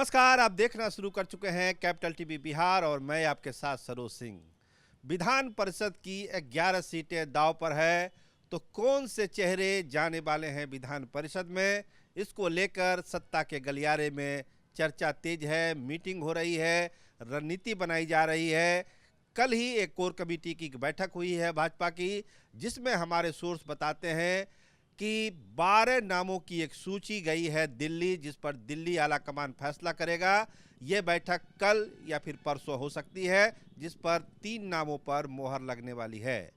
नमस्कार, आप देखना शुरू कर चुके हैं कैपिटल टीवी बिहार और मैं आपके साथ सरोज सिंह। विधान परिषद की 11 सीटें दांव पर है, तो कौन से चेहरे जाने वाले हैं विधान परिषद में, इसको लेकर सत्ता के गलियारे में चर्चा तेज है। मीटिंग हो रही है, रणनीति बनाई जा रही है। कल ही एक कोर कमेटी की बैठक हुई है भाजपा की, जिसमें हमारे सोर्स बताते हैं कि 12 नामों की एक सूची गई है दिल्ली, जिस पर दिल्ली आलाकमान फैसला करेगा। ये बैठक कल या फिर परसों हो सकती है, जिस पर 3 नामों पर मोहर लगने वाली है।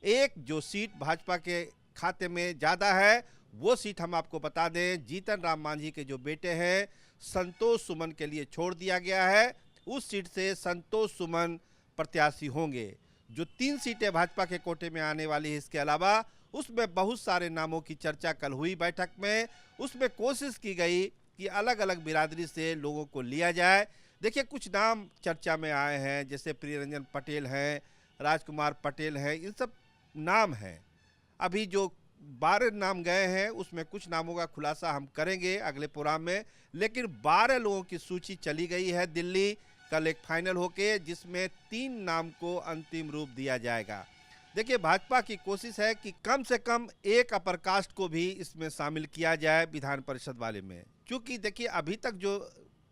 एक जो सीट भाजपा के खाते में ज़्यादा है, वो सीट हम आपको बता दें, जीतन राम मांझी के जो बेटे हैं संतोष सुमन के लिए छोड़ दिया गया है। उस सीट से संतोष सुमन प्रत्याशी होंगे। जो 3 सीटें भाजपा के कोटे में आने वाली है, इसके अलावा उसमें बहुत सारे नामों की चर्चा कल हुई बैठक में। उसमें कोशिश की गई कि अलग अलग बिरादरी से लोगों को लिया जाए। देखिए, कुछ नाम चर्चा में आए हैं, जैसे प्रियरंजन पटेल हैं, राजकुमार पटेल हैं, इन सब नाम हैं। अभी जो 12 नाम गए हैं, उसमें कुछ नामों का खुलासा हम करेंगे अगले प्रोग्राम में, लेकिन 12 लोगों की सूची चली गई है दिल्ली कल एक फाइनल होके, जिसमें 3 नाम को अंतिम रूप दिया जाएगा। देखिए, भाजपा की कोशिश है कि कम से कम एक अपर कास्ट को भी इसमें शामिल किया जाए विधान परिषद वाले में, क्योंकि देखिए अभी तक जो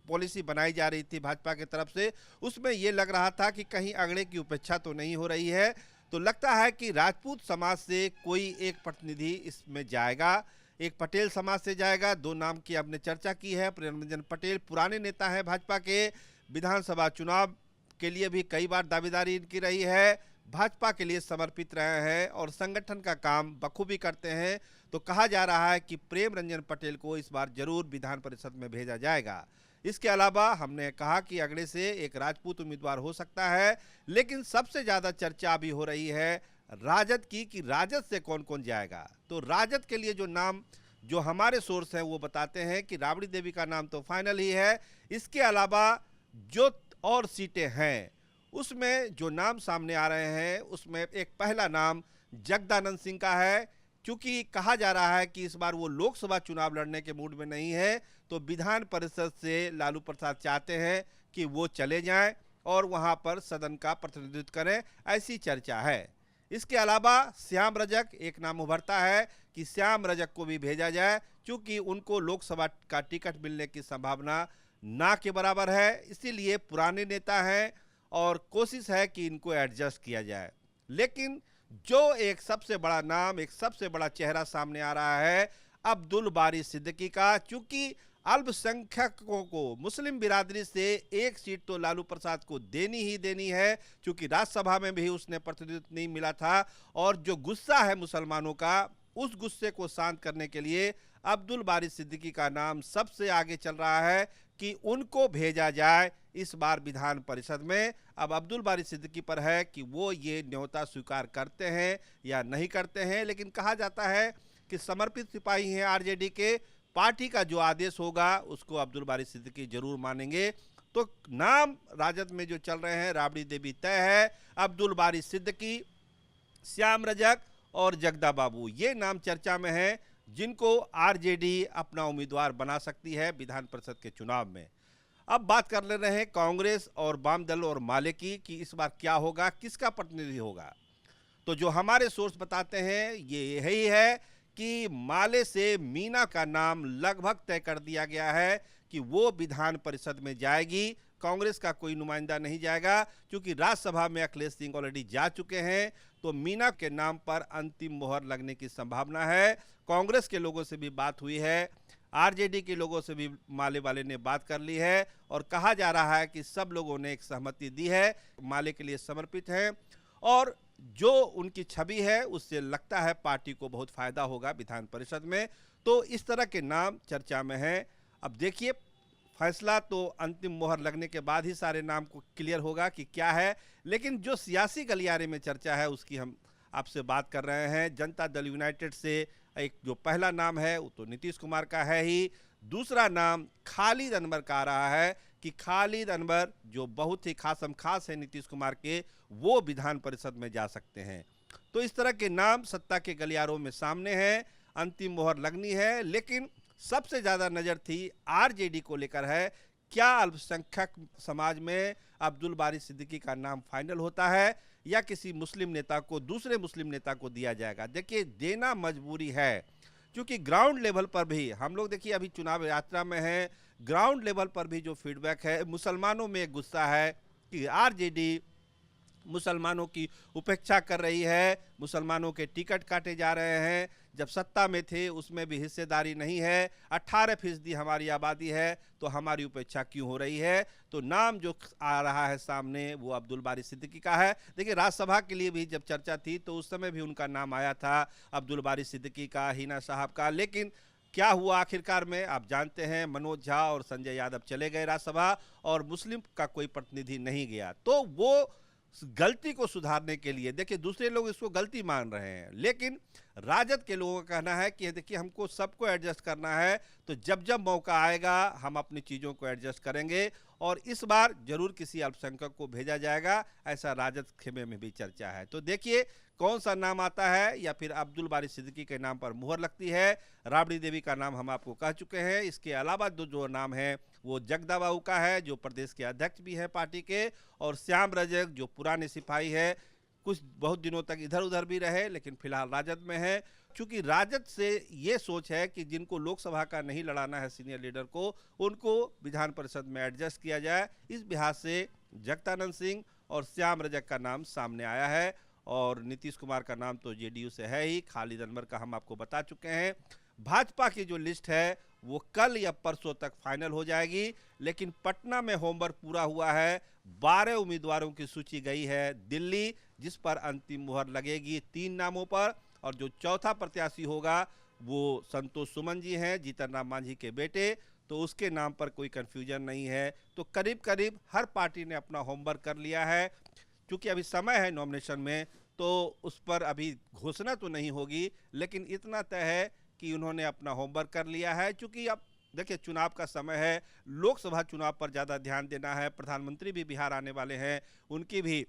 पॉलिसी बनाई जा रही थी भाजपा की तरफ से, उसमें ये लग रहा था कि कहीं अगड़े की उपेक्षा तो नहीं हो रही है। तो लगता है कि राजपूत समाज से कोई एक प्रतिनिधि इसमें जाएगा, एक पटेल समाज से जाएगा। 2 नाम की हमने चर्चा की है। प्रियरंजन पटेल पुराने नेता हैं भाजपा के, विधानसभा चुनाव के लिए भी कई बार दावेदारी इनकी रही है, भाजपा के लिए समर्पित रहे हैं और संगठन का काम बखूबी करते हैं। तो कहा जा रहा है कि प्रेम रंजन पटेल को इस बार जरूर विधान परिषद में भेजा जाएगा। इसके अलावा हमने कहा कि अगले से एक राजपूत उम्मीदवार हो सकता है, लेकिन सबसे ज़्यादा चर्चा अभी हो रही है राजद की कि राजद से कौन कौन जाएगा। तो राजद के लिए जो नाम जो हमारे सोर्स हैं वो बताते हैं कि राबड़ी देवी का नाम तो फाइनल ही है। इसके अलावा जो और सीटें हैं, उसमें जो नाम सामने आ रहे हैं, उसमें एक पहला नाम जगदानंद सिंह का है। क्योंकि कहा जा रहा है कि इस बार वो लोकसभा चुनाव लड़ने के मूड में नहीं है, तो विधान परिषद से लालू प्रसाद चाहते हैं कि वो चले जाएं और वहां पर सदन का प्रतिनिधित्व करें, ऐसी चर्चा है। इसके अलावा श्याम रजक एक नाम उभरता है कि श्याम रजक को भी भेजा जाए, क्योंकि उनको लोकसभा का टिकट मिलने की संभावना ना के बराबर है। इसीलिए पुराने नेता हैं और कोशिश है कि इनको एडजस्ट किया जाए। लेकिन जो एक सबसे बड़ा नाम, एक सबसे बड़ा चेहरा सामने आ रहा है अब्दुल बारी सिद्दीकी का, क्योंकि अल्पसंख्यकों को, मुस्लिम बिरादरी से एक सीट तो लालू प्रसाद को देनी ही देनी है, क्योंकि राज्यसभा में भी उसने प्रतिनिधित्व नहीं मिला था। और जो गुस्सा है मुसलमानों का, उस गुस्से को शांत करने के लिए अब्दुल बारी सिद्दीकी का नाम सबसे आगे चल रहा है कि उनको भेजा जाए इस बार विधान परिषद में। अब अब्दुल बारी सिद्दीकी पर है कि वो ये न्योता स्वीकार करते हैं या नहीं करते हैं, लेकिन कहा जाता है कि समर्पित सिपाही हैं आरजेडी के, पार्टी का जो आदेश होगा उसको अब्दुल बारी सिद्दीकी जरूर मानेंगे। तो नाम राजद में जो चल रहे हैं, राबड़ी देवी तय है, अब्दुल बारी सिद्दीकी, श्याम रजक और जगदा बाबू, ये नाम चर्चा में है जिनको आरजेडी अपना उम्मीदवार बना सकती है विधान परिषद के चुनाव में। अब बात कर ले रहे हैं कांग्रेस और वाम दल और माले की कि इस बार क्या होगा, किसका प्रतिनिधि होगा। तो जो हमारे सोर्स बताते हैं ये यही है कि माले से मीना का नाम लगभग तय कर दिया गया है कि वो विधान परिषद में जाएगी। कांग्रेस का कोई नुमाइंदा नहीं जाएगा, क्योंकि राज्यसभा में अखिलेश सिंह ऑलरेडी जा चुके हैं। तो मीना के नाम पर अंतिम मोहर लगने की संभावना है। कांग्रेस के लोगों से भी बात हुई है, आरजेडी के लोगों से भी माले वाले ने बात कर ली है, और कहा जा रहा है कि सब लोगों ने एक सहमति दी है, माले के लिए समर्पित हैं। और जो उनकी छवि है, उससे लगता है पार्टी को बहुत फायदा होगा विधान परिषद में। तो इस तरह के नाम चर्चा में हैं। अब देखिए, फैसला तो अंतिम मोहर लगने के बाद ही सारे नाम को क्लियर होगा कि क्या है। लेकिन जो सियासी गलियारे में चर्चा है, उसकी हम आपसे बात कर रहे हैं। जनता दल यूनाइटेड से एक जो पहला नाम है वो तो नीतीश कुमार का है ही। दूसरा नाम खालिद अनवर का आ रहा है कि खालिद अनवर, जो बहुत ही खासम खास है नीतीश कुमार के, वो विधान परिषद में जा सकते हैं। तो इस तरह के नाम सत्ता के गलियारों में सामने हैं, अंतिम मोहर लगनी है। लेकिन सबसे ज़्यादा नज़र थी आरजेडी को लेकर है क्या अल्पसंख्यक समाज में अब्दुल बारी सिद्दीकी का नाम फाइनल होता है या किसी मुस्लिम नेता को, दूसरे मुस्लिम नेता को दिया जाएगा? देखिए, देना मजबूरी है, क्योंकि ग्राउंड लेवल पर भी हम लोग देखिए अभी चुनाव यात्रा में हैं, ग्राउंड लेवल पर भी जो फीडबैक है, मुसलमानों में एक गुस्सा है कि आरजेडी मुसलमानों की उपेक्षा कर रही है, मुसलमानों के टिकट काटे जा रहे हैं। जब सत्ता में थे उसमें भी हिस्सेदारी नहीं है, 18% हमारी आबादी है, तो हमारी उपेक्षा क्यों हो रही है? तो नाम जो आ रहा है सामने वो अब्दुल बारी सिद्दीकी का है। देखिए, राज्यसभा के लिए भी जब चर्चा थी तो उस समय भी उनका नाम आया था, अब्दुल बारी सिद्दीकी का, हिना साहब का, लेकिन क्या हुआ आखिरकार में आप जानते हैं, मनोज झा और संजय यादव चले गए राज्यसभा और मुस्लिम का कोई प्रतिनिधि नहीं गया। तो वो गलती को सुधारने के लिए, देखिए दूसरे लोग इसको गलती मान रहे हैं, लेकिन राजद के लोगों का कहना है कि देखिए हमको सबको एडजस्ट करना है, तो जब जब मौका आएगा हम अपनी चीज़ों को एडजस्ट करेंगे और इस बार जरूर किसी अल्पसंख्यक को भेजा जाएगा, ऐसा राजद खेमे में भी चर्चा है। तो देखिए कौन सा नाम आता है, या फिर अब्दुल बारी सिद्दीकी के नाम पर मुहर लगती है। राबड़ी देवी का नाम हम आपको कह चुके हैं। इसके अलावा जो नाम है वो जगदा बाबू का है, जो प्रदेश के अध्यक्ष भी है पार्टी के, और श्याम रजक जो पुराने सिपाही है, कुछ बहुत दिनों तक इधर उधर भी रहे लेकिन फिलहाल राजद में है। क्योंकि राजद से ये सोच है कि जिनको लोकसभा का नहीं लड़ाना है सीनियर लीडर को, उनको विधान परिषद में एडजस्ट किया जाए। इस लिहाज से जगदानंद सिंह और श्याम रजक का नाम सामने आया है, और नीतीश कुमार का नाम तो जेडीयू से है ही, खालिद अनवर का हम आपको बता चुके हैं। भाजपा की जो लिस्ट है वो कल या परसों तक फाइनल हो जाएगी, लेकिन पटना में होमवर्क पूरा हुआ है। 12 उम्मीदवारों की सूची गई है दिल्ली, जिस पर अंतिम मुहर लगेगी 3 नामों पर, और जो चौथा प्रत्याशी होगा वो संतोष सुमन जी हैं, जीतन राम मांझी के बेटे, तो उसके नाम पर कोई कंफ्यूजन नहीं है। तो करीब करीब हर पार्टी ने अपना होमवर्क कर लिया है। क्योंकि अभी समय है नॉमिनेशन में, तो उस पर अभी घोषणा तो नहीं होगी, लेकिन इतना तय है कि उन्होंने अपना होमवर्क कर लिया है। क्योंकि अब देखिए चुनाव का समय है, लोकसभा चुनाव पर ज़्यादा ध्यान देना है, प्रधानमंत्री भी बिहार आने वाले हैं, उनकी भी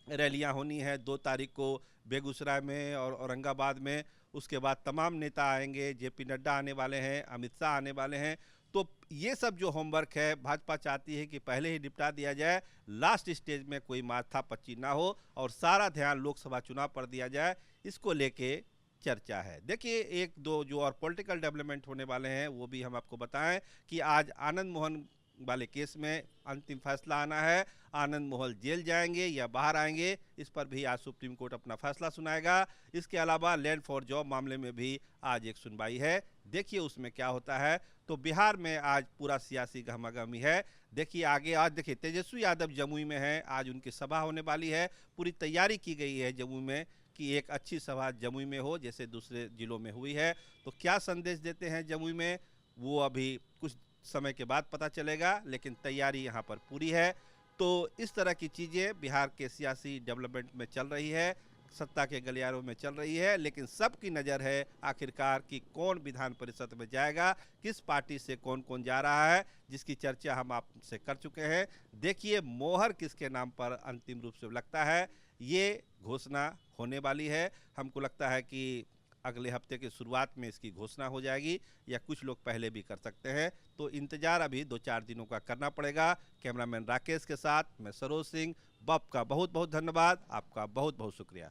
रैलियां होनी है 2 तारीख को बेगूसराय में और औरंगाबाद में। उसके बाद तमाम नेता आएंगे, जेपी नड्डा आने वाले हैं, अमित शाह आने वाले हैं। तो ये सब जो होमवर्क है भाजपा चाहती है कि पहले ही निपटा दिया जाए, लास्ट स्टेज में कोई माथापच्ची ना हो और सारा ध्यान लोकसभा चुनाव पर दिया जाए, इसको लेके चर्चा है। देखिए, एक दो जो और पॉलिटिकल डेवलपमेंट होने वाले हैं वो भी हम आपको बताएं कि आज आनंद मोहन वाले केस में अंतिम फैसला आना है। आनंद मोहन जेल जाएंगे या बाहर आएंगे, इस पर भी आज सुप्रीम कोर्ट अपना फैसला सुनाएगा। इसके अलावा लैंड फॉर जॉब मामले में भी आज एक सुनवाई है, देखिए उसमें क्या होता है। तो बिहार में आज पूरा सियासी गहमागहमी है। देखिए आगे, आज देखिए तेजस्वी यादव जमुई में है, आज उनकी सभा होने वाली है, पूरी तैयारी की गई है जमुई में कि एक अच्छी सभा जमुई में हो जैसे दूसरे जिलों में हुई है। तो क्या संदेश देते हैं जमुई में, वो अभी कुछ समय के बाद पता चलेगा, लेकिन तैयारी यहाँ पर पूरी है। तो इस तरह की चीज़ें बिहार के सियासी डेवलपमेंट में चल रही है, सत्ता के गलियारों में चल रही है, लेकिन सबकी नज़र है आखिरकार कि कौन विधान परिषद में जाएगा, किस पार्टी से कौन कौन जा रहा है, जिसकी चर्चा हम आपसे कर चुके हैं। देखिए मोहर किसके नाम पर अंतिम रूप से लगता है, ये घोषणा होने वाली है। हमको लगता है कि अगले हफ्ते की शुरुआत में इसकी घोषणा हो जाएगी, या कुछ लोग पहले भी कर सकते हैं। तो इंतजार अभी 2-4 दिनों का करना पड़ेगा। कैमरामैन राकेश के साथ मैं सरोज सिंह, बप का बहुत बहुत धन्यवाद, आपका बहुत बहुत शुक्रिया।